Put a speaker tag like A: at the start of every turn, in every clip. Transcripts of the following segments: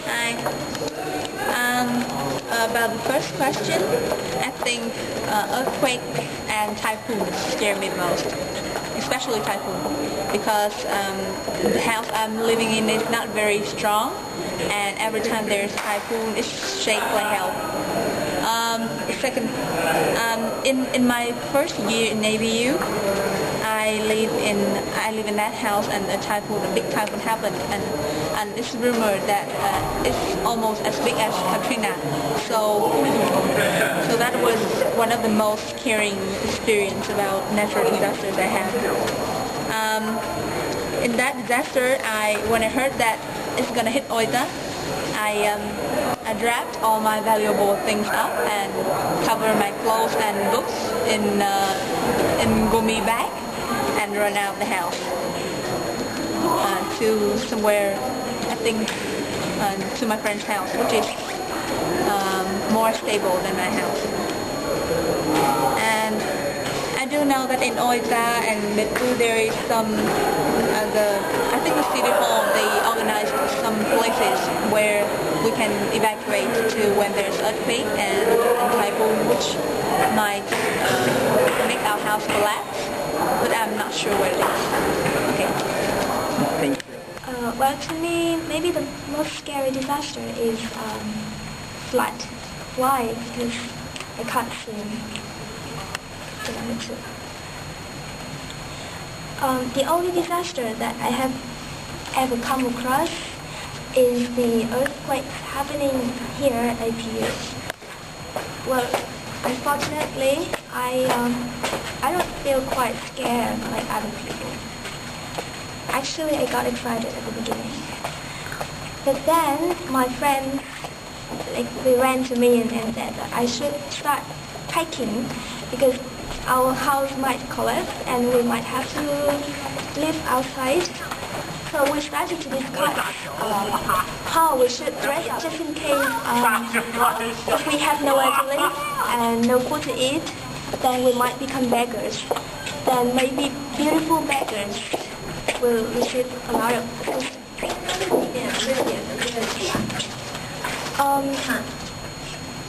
A: Hi. About the first question, I think earthquake and typhoon scare me most, especially typhoon, because the house I'm living in is not very strong, and every time there's a typhoon, it shakes like hell. Second, in my first year in Navy U, I live in that house, and a big typhoon happened, and it's rumored that it's almost as big as Katrina. So that was one of the most scaring experience about natural disasters I had. In that disaster, when I heard that it's gonna hit Oita, I wrapped all my valuable things up and covered my clothes and books in gummy bag and run out of the house to somewhere, I think, to my friend's house, which is more stable than my house. And I do know that in Oita and Metru there is some I think the city hall, they organized some places where we can evacuate to when there's earthquake and typhoon, which might make our house collapse, but I'm not sure where it is. Okay.
B: Thank you.
C: Well, to me, maybe the most scary disaster is flood. Why? Because I can't swim. The only disaster that I have ever come across is the earthquakes happening here at APU. Well, unfortunately, I don't feel quite scared like other people. Actually, I got excited at the beginning. But then my friends, they ran to me and said that I should start packing because our house might collapse and we might have to live outside. So we started to discuss how we should dress just in case if we have nowhere to live and no food to eat, then we might become beggars. Then maybe beautiful beggars will receive a lot of food.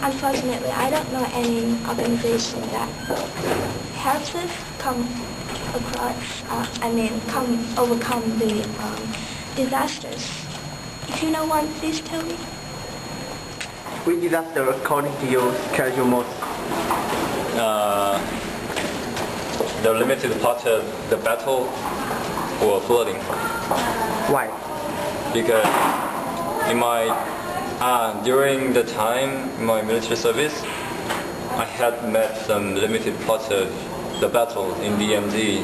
C: Unfortunately, I don't know any organization that helps us overcome the disasters. If you know one, please tell me.
B: Which disaster, according to you, scares you most?
D: The limited part of the battle or flooding.
B: Why?
D: Because during the time in my military service, I had met some limited parts of the battle in DMZ,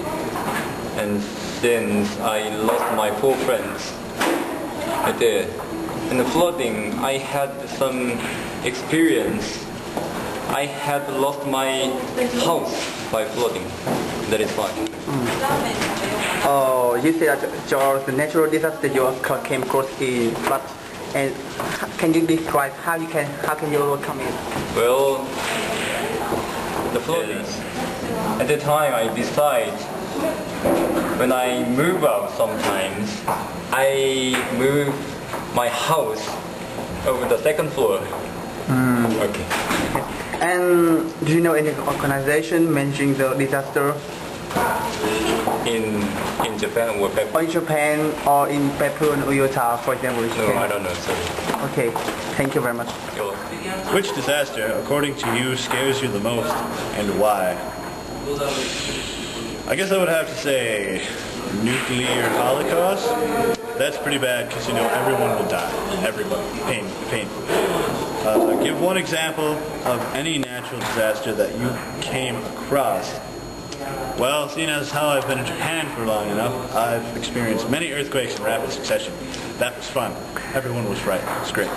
D: and since I lost my 4 friends, I did. In the flooding, I had some experience. I had lost my house by flooding. That is fine.
B: Oh, you said that the natural disaster you came across is flood. And can you describe how can you overcome it?
D: Well, the flooding. At the time, I decide when I move out sometimes, I move my house over the 2nd floor. Okay.
B: And do you know any organization managing the disaster?
D: In Japan or Pepper?
B: Or in Japan or in Pepper and Uyota, for example?
D: No, I don't know, sir.
B: Okay, thank you very much.
E: Which disaster, according to you, scares you the most, and why? I guess I would have to say nuclear holocaust. That's pretty bad because, everyone will die. Everybody. Painful. Give one example of any natural disaster that you came across. Well, seeing as how I've been in Japan for long enough, I've experienced many earthquakes in rapid succession. That was fun. Everyone was right. It was great.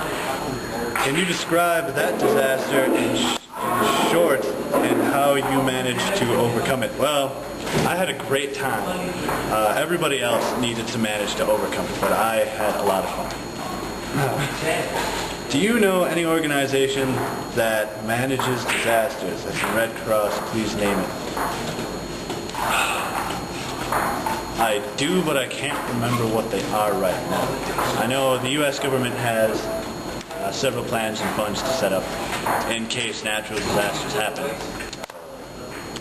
E: Can you describe that disaster in short and how you managed to overcome it? Well, I had a great time. Everybody else needed to manage to overcome it, but I had a lot of fun. Do you know any organization that manages disasters? That's the Red Cross. Please name it. I do, but I can't remember what they are right now. I know the U.S. government has several plans and funds to set up in case natural disasters happen.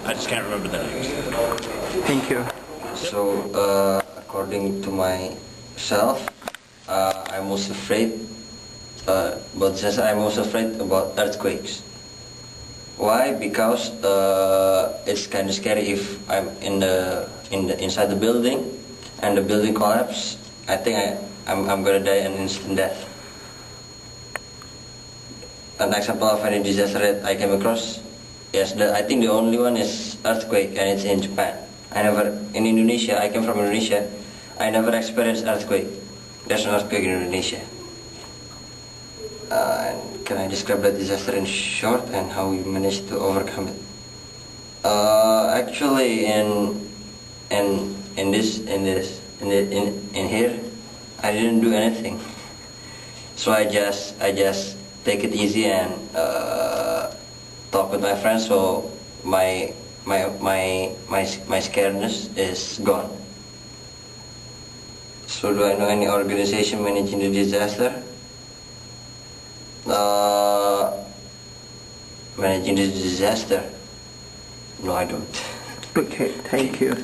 E: I just can't remember the names.
B: Thank you.
F: So, according to myself, I'm most afraid about earthquakes. Why? Because it's kind of scary if I'm inside the building and the building collapse. I think I'm gonna die an instant death. An example of any disaster that I came across, yes, I think the only one is earthquake, and it's in Japan. In Indonesia, I came from Indonesia, I never experienced earthquake. There's no earthquake in Indonesia. And can I describe that disaster in short and how we managed to overcome it? Actually, in here, I didn't do anything. So I just take it easy and talk with my friends. So my scaredness is gone. So do I know any organization managing the disaster? Managing the disaster? No, I don't.
B: Okay, thank you.